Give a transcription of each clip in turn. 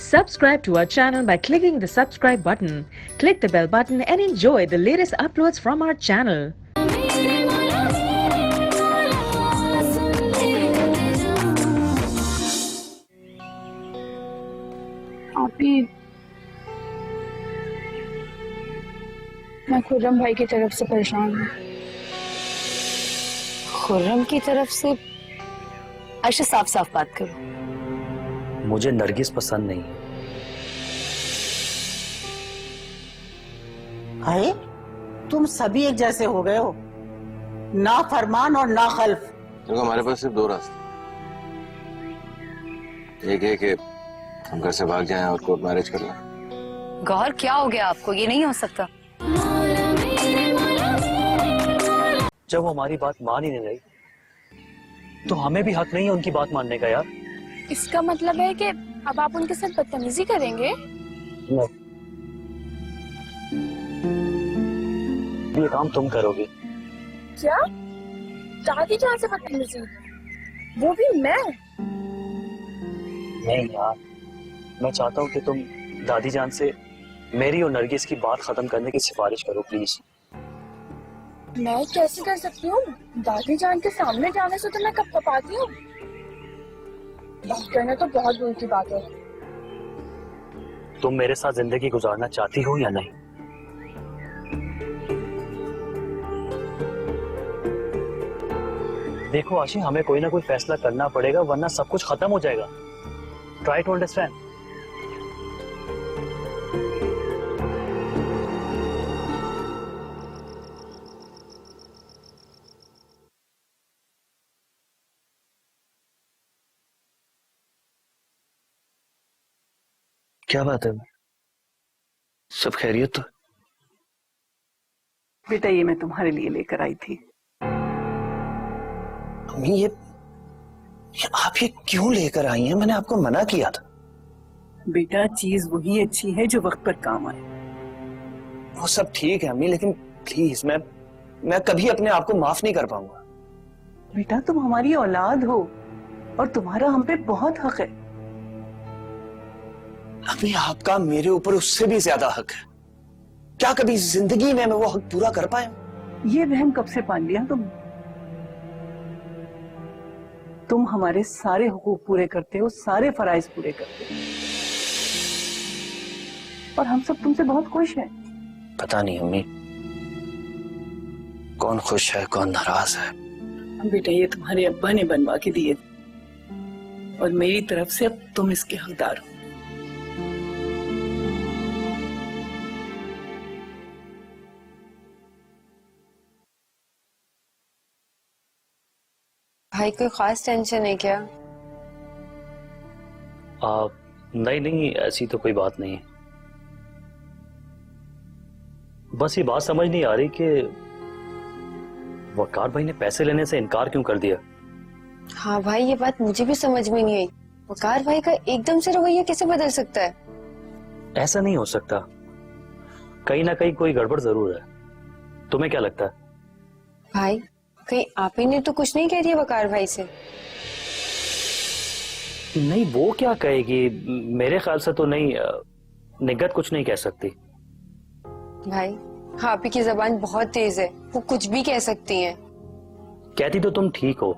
Subscribe to our channel by clicking the subscribe button. Click the bell button and enjoy the latest uploads from our channel. मैं खुर्रम भाई की तरफ से परेशान हूँ। खुर्रम की तरफ से? आयशा साफ साफ बात करो। मुझे नरगिस पसंद नहीं है। अरे तुम सभी एक जैसे हो गए हो, ना फरमान और ना खल्फ। देखो हमारे पास सिर्फ दो रास्ते, एक है कि हम घर से भाग जाएं और कोर्ट मैरिज कर लें। गौर क्या हो गया आपको? ये नहीं हो सकता। जब वो हमारी बात मान ही नहीं रही तो हमें भी हक नहीं है उनकी बात मानने का यार। इसका मतलब है कि अब आप उनके साथ बदतमीजी करेंगे? ये काम तुम करोगे? क्या? दादी जान से बदतमीजी? वो भी मैं? नहीं यार, मैं चाहता हूँ कि तुम दादी जान से मेरी और नरगिस की बात खत्म करने की सिफारिश करो प्लीज। मैं कैसे कर सकती हूँ? दादी जान के सामने जाने से तो मैं कब कपाती हूँ। बात करना तो बहुत दूर की बात है। तुम मेरे साथ जिंदगी गुजारना चाहती हो या नहीं? देखो आशी, हमें कोई ना कोई फैसला करना पड़ेगा वरना सब कुछ खत्म हो जाएगा। Try to understand. क्या बात है? सब खैरियत तो? बेटा ये मैं तुम्हारे लिए लेकर आई थी। अम्मी ये आप ये क्यों लेकर आई हैं? मैंने आपको मना किया था। बेटा चीज वही अच्छी है जो वक्त पर काम आए। वो सब ठीक है अम्मी, लेकिन प्लीज मैं कभी अपने आप को माफ नहीं कर पाऊंगा। बेटा तुम हमारी औलाद हो और तुम्हारा हम पे बहुत हक है। अम्मी आपका मेरे ऊपर उससे भी ज्यादा हक है। क्या कभी जिंदगी में मैं वो हक पूरा कर पाया? ये वहम कब से पान लिया तुम हमारे सारे हुकूक पूरे करते हो, सारे फराइज पूरे करते हो और हम सब तुमसे बहुत खुश हैं। पता नहीं अम्मी, कौन खुश है कौन नाराज है। बेटा ये तुम्हारे अब्बा ने बनवा के दिए और मेरी तरफ से अब तुम इसके हकदार हो। भाई कोई खास टेंशन है क्या? नहीं ऐसी तो कोई बात नहीं है। बस ये बात समझ नहीं आ रही कि वकार भाई ने पैसे लेने से इनकार क्यों कर दिया। हाँ भाई ये बात मुझे भी समझ में नहीं आई। वकार भाई का एकदम से रवैया कैसे बदल सकता है? ऐसा नहीं हो सकता, कहीं ना कहीं कोई गड़बड़ जरूर है। तुम्हें क्या लगता है? भाई कहीं आप ही ने तो कुछ नहीं कह दिया वकार भाई से? नहीं वो क्या कहेगी, मेरे ख्याल से तो नहीं। निगत कुछ नहीं कह सकती। भाई आप ही की जबान बहुत तेज है, वो कुछ भी कह सकती हैं। कहती तो तुम ठीक हो,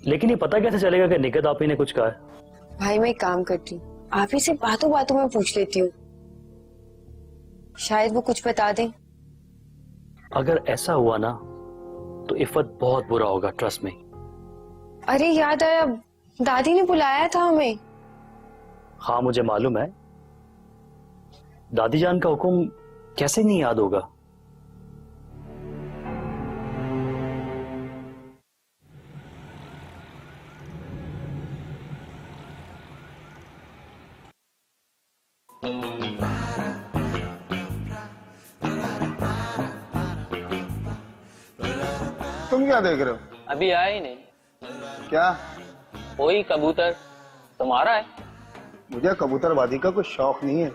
लेकिन ये पता कैसे चलेगा कि निगत आप ही ने कुछ कहा है? भाई मैं एक काम करती हूँ, आप ही से बातों बातों में पूछ लेती हूँ, शायद वो कुछ बता दें। अगर ऐसा हुआ ना तो इफ़त बहुत बुरा होगा, ट्रस्ट में। अरे याद आया, दादी ने बुलाया था हमें। हाँ मुझे मालूम है, दादी जान का हुक्म कैसे नहीं याद होगा। तुम क्या देख रहे हो? अभी आया ही नहीं। क्या? वही कबूतर तुम्हारा है? मुझे कबूतरबाजी का कुछ शौक नहीं है,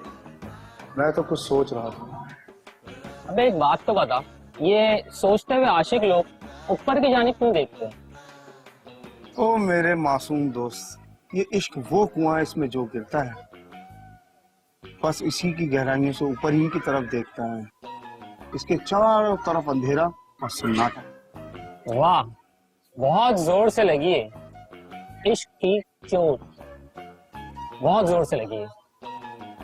मैं तो कुछ सोच रहा था। अबे एक बात तो बता, ये सोचते हुए आशिक लोग ऊपर की जानिब क्यों देखते हैं? ओ मेरे मासूम दोस्त, ये इश्क वो कुआं है इसमें जो गिरता है बस इसी की गहराइयों से ऊपर ही की तरफ देखता है। इसके चारों तरफ अंधेरा और सन्नाटा। वाह, बहुत जोर से लगी है इश्क की चोट, बहुत जोर से लगी है।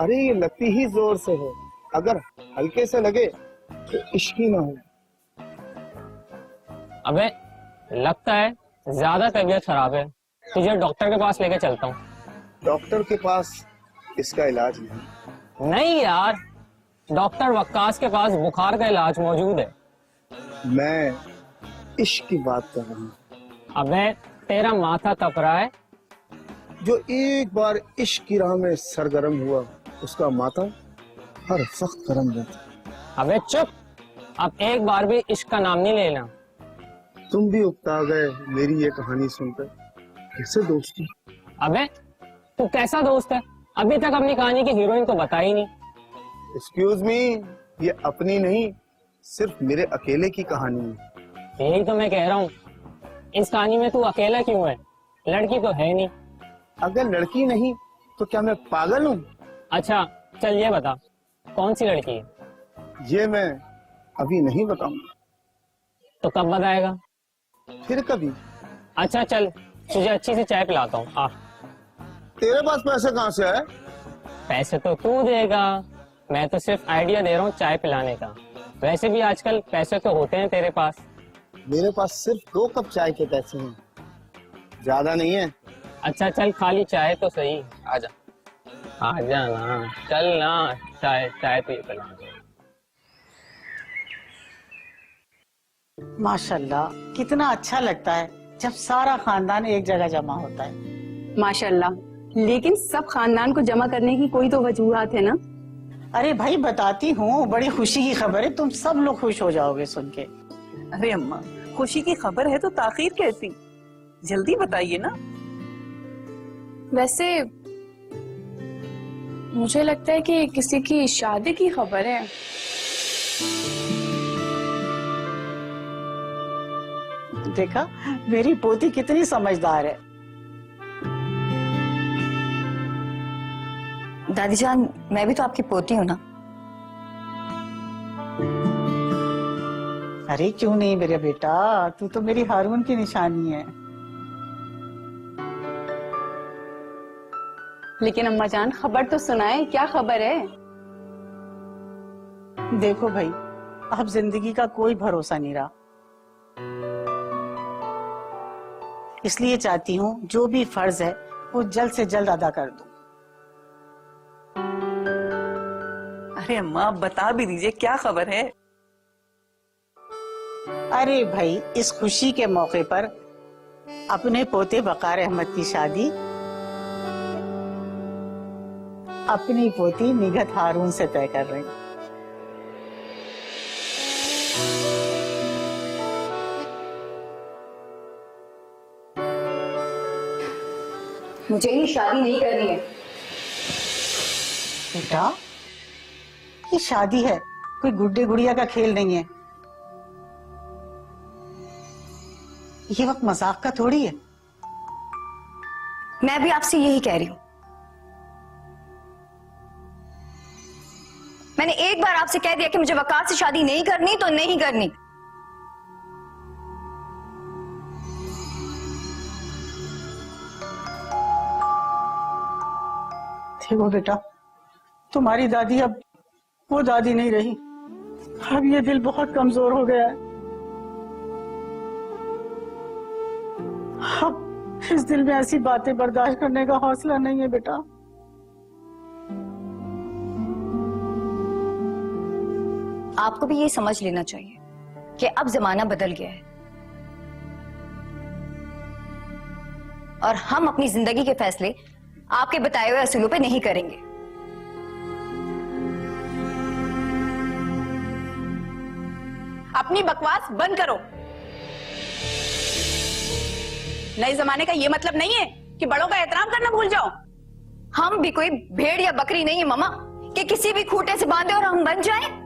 अरे ये लगती ही जोर से है, अगर हल्के से लगे तो इश्क ही ना हो। अबे लगता है ज्यादा तबीयत खराब है, तुझे डॉक्टर के पास लेके चलता हूँ। डॉक्टर के पास इसका इलाज नहीं। नहीं यार, डॉक्टर वक्कास के पास बुखार का इलाज मौजूद है। मैं इश्क की बात कर रहा हूँ। अबे तेरा माथा तप रहा है। जो एक बार इश्क की राह में सरगर्म हुआ उसका माथा हर वक्त गर्म रहता है। अबे चुप, अब एक बार भी इश्क का नाम नहीं लेना। तुम भी उकता गए मेरी ये कहानी सुनकर। कैसे दोस्ती? अबे तू कैसा दोस्त है, अभी तक अपनी कहानी की हीरोइन तो बता ही नहीं। एक्सक्यूज मी, ये अपनी नहीं, सिर्फ मेरे अकेले की कहानी है। यही तो मैं कह रहा हूँ, इस कहानी में तू अकेला क्यों है? लड़की तो है नहीं। अगर लड़की नहीं तो क्या मैं पागल हूँ? अच्छा चल ये बता, कौन सी लड़की है? ये मैं अभी नहीं बताऊंगा। तो कब बताएगा? फिर कभी। अच्छा चल, तुझे अच्छी सी चाय पिलाता हूँ, आ। तेरे पास पैसे कहाँ से आए? पैसे तो तू देगा, मैं तो सिर्फ आइडिया दे रहा हूँ चाय पिलाने का। वैसे भी आजकल पैसे तो होते हैं तेरे पास। मेरे पास सिर्फ 2 कप चाय के पैसे हैं, ज्यादा नहीं है। अच्छा चल, खाली चाय तो सही, आजा आजा ना, चल ना, चाय चाय तो ये पिला दे। माशाल्लाह, कितना अच्छा लगता है जब सारा खानदान एक जगह जमा होता है। माशाल्लाह, लेकिन सब खानदान को जमा करने की कोई तो वजूहात है ना। अरे भाई बताती हूँ, बड़ी खुशी की खबर है, तुम सब लोग खुश हो जाओगे सुन के। अरे अम्मा, खुशी की खबर है तो ताखीर कैसी, जल्दी बताइए ना। वैसे मुझे लगता है कि किसी की शादी की खबर है। देखा, मेरी पोती कितनी समझदार है। दादी जान, मैं भी तो आपकी पोती हूँ ना। अरे क्यों नहीं मेरे बेटा, तू तो मेरी हारून की निशानी है। लेकिन अम्मा जान, खबर तो सुनाए, क्या खबर है? देखो भाई, अब जिंदगी का कोई भरोसा नहीं रहा, इसलिए चाहती हूँ जो भी फर्ज है वो जल्द से जल्द अदा कर दूं। अरे अम्मा, आप बता भी दीजिए क्या खबर है। अरे भाई, इस खुशी के मौके पर अपने पोते वकार अहमद की शादी अपनी पोती निगहत हारून से तय कर रही। मुझे ये शादी नहीं करनी है। बेटा, ये शादी है, कोई गुड्डे गुड़िया का खेल नहीं है। ये वक्त मजाक का थोड़ी है। मैं भी आपसे यही कह रही हूँ। मैंने एक बार आपसे कह दिया कि मुझे वकार से शादी नहीं करनी तो नहीं करनी। देखो बेटा, तुम्हारी दादी अब वो दादी नहीं रही, अब ये दिल बहुत कमजोर हो गया है। अब इस दिल में ऐसी बातें बर्दाश्त करने का हौसला नहीं है बेटा। आपको भी ये समझ लेना चाहिए कि अब जमाना बदल गया है और हम अपनी जिंदगी के फैसले आपके बताए हुए असूलों पे नहीं करेंगे। अपनी बकवास बंद करो। नए जमाने का ये मतलब नहीं है कि बड़ों का एहतराम करना भूल जाओ। हम भी कोई भेड़ या बकरी नहीं है मामा कि किसी भी खूंटे से बांधे और हम बन जाएं।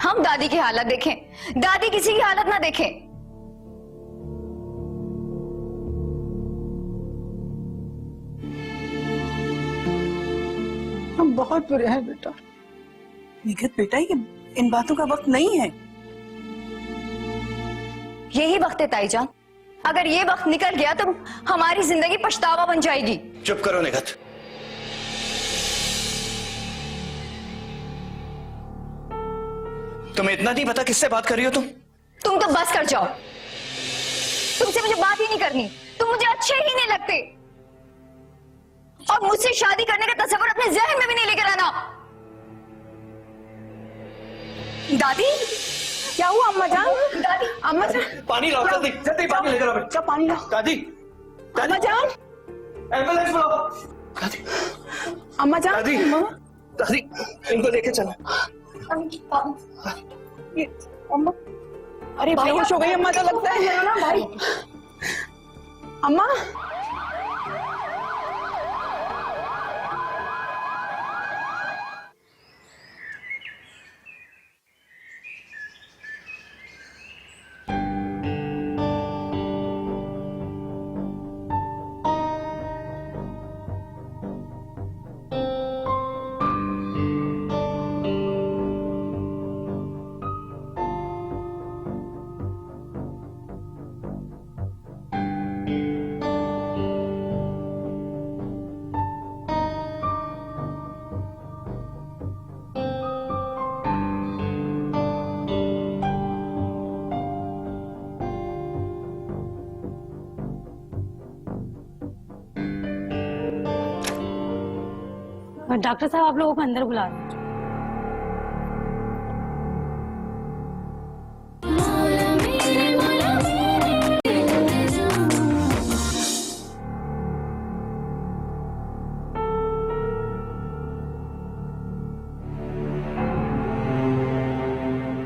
हम दादी की हालत देखें, दादी किसी की हालत ना देखें। बहुत बुरे हैं बेटा। निखत बेटा, ये इन बातों का वक्त नहीं है। यही वक्त है ताईजान। अगर ये वक्त निकल गया तो हमारी जिंदगी पछतावा बन जाएगी। चुप करो निखत। तुम्हें इतना नहीं पता किससे बात कर रही हो तुम? तुम तो बस कर जाओ। तुमसे मुझे बात ही नहीं करनी। तुम मुझे अच्छे ही नहीं लगते और मुझसे शादी करने का तस्वीर अपने जहन में भी नहीं लेकर आना। दादी, क्या हुआ अम्मा जान? दादी, अम्मा जान, पानी लाओ जल्दी, जल्दी पानी लेकर आओ। क्या पानी ला? दादी, अम्मा जान, एम्बुलेंस बुलाओ। दादी, अम्मा जान, दादी, दादी, इनको लेके चलो। अम्मा, अरे बेहोश हो गई अम्मा तो लगता है ना भाई। अम्मा, डॉक्टर साहब आप लोगों को अंदर बुला रहे हैं।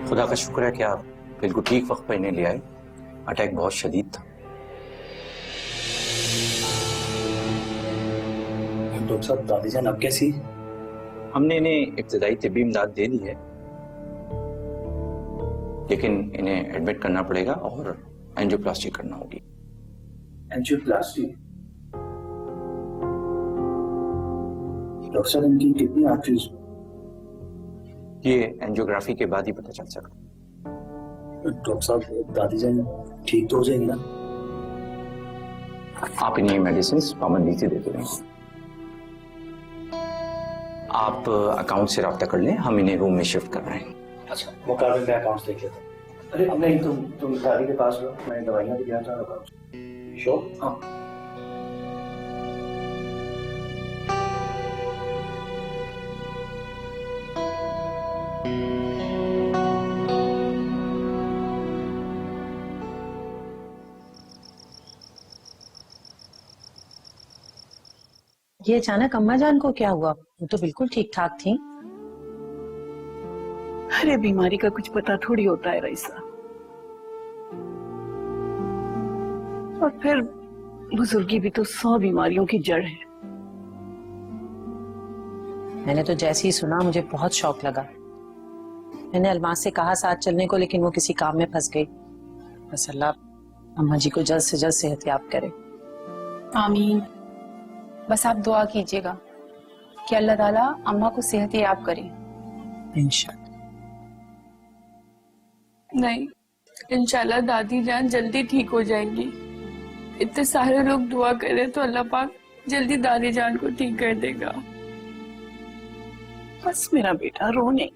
खुदा का शुक्र है कि आप बिल्कुल ठीक वक्त पर इन्हें ले आए। अटैक बहुत शदीद था। डॉक्टर साहब, दादी जान अब कैसी? हमने इन्हें इब्तदाई तिब्बी इमदाद दे दी है, लेकिन इन्हें एडमिट करना पड़ेगा और एंजियोप्लास्टी करना होगी। एंजियोप्लास्टी? डॉक्टर साहब, इनकी कितनी आर्टरीज? ये एंजियोग्राफी के बाद ही पता चल सकता। डॉक्टर साहब, दादी जान ठीक तो हो जाएंगी ना? आप इन्हें मेडिसिन पाबंदी से देते रहें। आप अकाउंट से राब्ता कर लें, हम इन्हें रूम में शिफ्ट कर रहे हैं। अच्छा, मुकाबले में अकाउंट देख लेता हूँ। अरे नहीं, तुम दादी के पास रहो, मैं दवाइयाँ भी दिया था अकाउंट। श्योर? हाँ। ये अचानक अम्मा जान को क्या हुआ? वो तो बिल्कुल ठीक ठाक थी। अरे बीमारी का कुछ पता थोड़ी होता है रईसा। और फिर बुजुर्गी भी तो 100 बीमारियों की जड़ है। मैंने तो जैसे ही सुना मुझे बहुत शौक लगा। मैंने अलमास से कहा साथ चलने को, लेकिन वो किसी काम में फंस गई। बस अल्लाह अम्मा जी को जल्द से जल्द सेहतयाब करे। आमीन। बस आप दुआ कीजिएगा कि अल्लाह ताला अम्मा को सेहतयाब करे। इंशाल्लाह। नहीं, इंशाल्लाह दादी जान जल्दी ठीक हो जाएंगी। इतने सारे लोग दुआ कर रहे तो अल्लाह पाक जल्दी दादी जान को ठीक कर देगा। बस मेरा बेटा रो नहीं।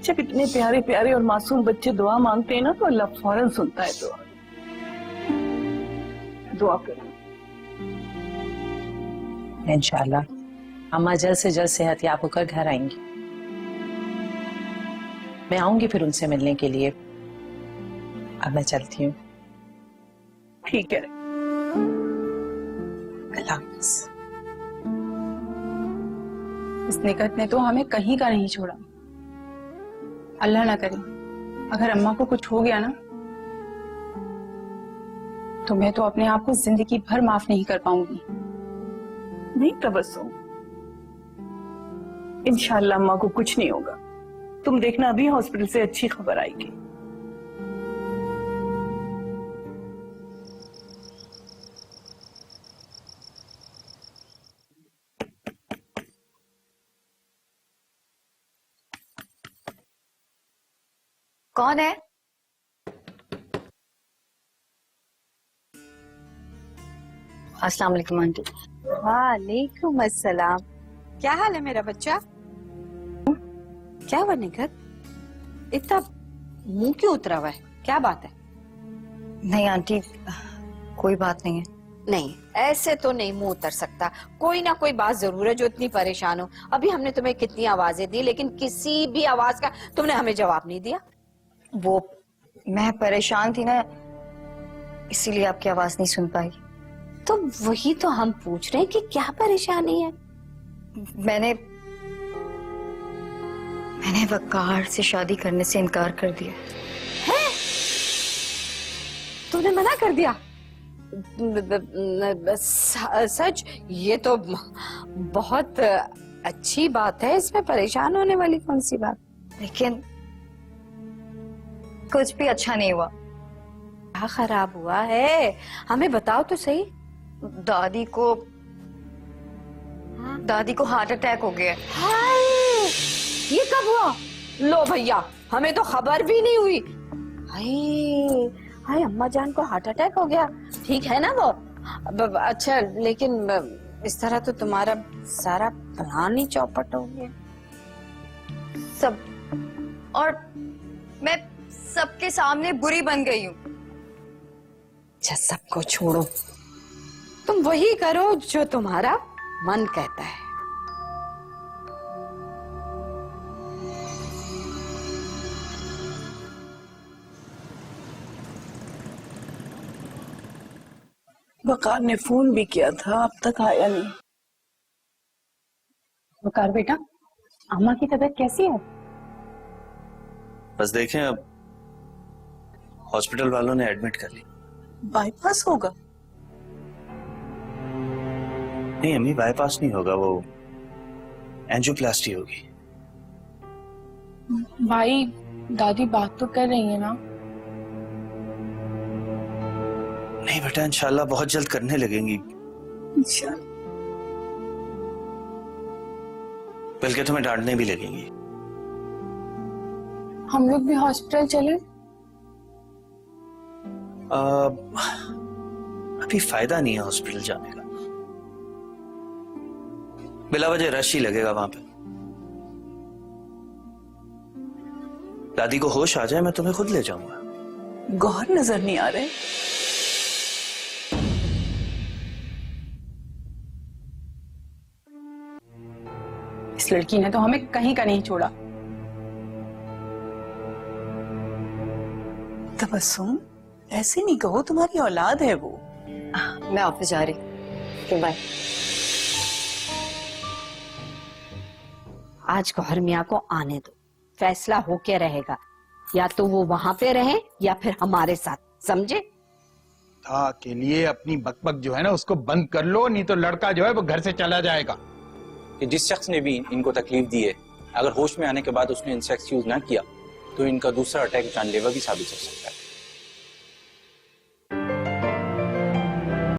जब इतने प्यारे प्यारे और मासूम बच्चे दुआ मांगते हैं ना तो अल्लाह फौरन सुनता है दुआ। दुआ करो। इंशाल्लाह अम्मा जल्द से जल्द सेहतयाब होकर घर आएंगी। मैं आऊंगी फिर उनसे मिलने के लिए। अब मैं चलती हूँ। ठीक है। अल्लाह हाफ़िज़। इस निकट ने तो हमें कहीं का नहीं छोड़ा। अल्लाह ना करे अगर अम्मा को कुछ हो गया ना तो मैं तो अपने आप को जिंदगी भर माफ नहीं कर पाऊंगी। नहीं तबस्सुम, इंशाल्लाह अम्मा को कुछ नहीं होगा। तुम देखना अभी हॉस्पिटल से अच्छी खबर आएगी। कौन है? अस्सलाम वालेकुम आंटी। वालेकुम अस्सलाम। क्या हाल है मेरा बच्चा? क्या हुआ निखत? इतना मुंह क्यों उतरा हुआ है? क्या बात है? नहीं आंटी, कोई बात नहीं है। नहीं, ऐसे तो नहीं मुंह उतर सकता। कोई ना कोई बात जरूर है जो इतनी परेशान हो। अभी हमने तुम्हें कितनी आवाजें दी, लेकिन किसी भी आवाज का तुमने हमें जवाब नहीं दिया। वो मैं परेशान थी ना, इसीलिए आपकी आवाज नहीं सुन पाई। तो वही तो हम पूछ रहे हैं कि क्या परेशानी है। मैंने वकार से शादी करने से इनकार कर दिया। है? तूने मना कर दिया? सच? ये तो बहुत अच्छी बात है, इसमें परेशान होने वाली कौन सी बात? लेकिन कुछ भी अच्छा नहीं हुआ। क्या खराब हुआ है? हमें बताओ तो सही। दादी को हार्ट अटैक हो गया। हाय, ये कब हुआ? लो भैया, हमें तो खबर भी नहीं हुई। हाय हाय, अम्मा जान को हार्ट अटैक हो गया। ठीक है ना वो? अच्छा, लेकिन इस तरह तो तुम्हारा सारा प्लान ही चौपट हो गया। और मैं सबके सामने बुरी बन गई हूँ। अच्छा, सबको छोड़ो, तुम वही करो जो तुम्हारा मन कहता है। वकार ने फोन भी किया था, अब तक आया नहीं। वकार बेटा, अम्मा की तबीयत कैसी है? बस देखें, अब हॉस्पिटल वालों ने एडमिट कर ली। बाईपास होगा? नहीं अम्मी, बाईपास नहीं होगा, वो एंजियोप्लास्टी होगी। भाई, दादी बात तो कर रही है ना? नहीं बेटा, इंशाल्लाह बहुत जल्द करने लगेंगी। इंशाल्लाह। बल्कि तुम्हें डांटने भी लगेंगी। हम लोग भी हॉस्पिटल चले? अभी फायदा नहीं है हॉस्पिटल जाने का, बिला वजह रश ही लगेगा वहां पे। दादी को होश आ जाए मैं तुम्हें खुद ले जाऊंगा। गौहर नजर नहीं आ रहे? इस लड़की ने तो हमें कहीं का नहीं छोड़ा। तबस्सुम, ऐसे नहीं कहो, तुम्हारी औलाद है वो। मैं ऑफिस जा रही। बाय। आज गौहर मियाँ को आने दो, फैसला होके रहेगा। या तो वो वहां पे रहे या फिर हमारे साथ, समझे? के लिए अपनी बकबक जो है ना उसको बंद कर लो, नहीं तो लड़का जो है वो घर से चला जाएगा। कि जिस शख्स ने भी इनको तकलीफ दी है, अगर होश में आने के बाद उसने इनसे एक्सक्यूज ना किया तो इनका दूसरा अटैक जानलेवा भी साबित हो सकता है।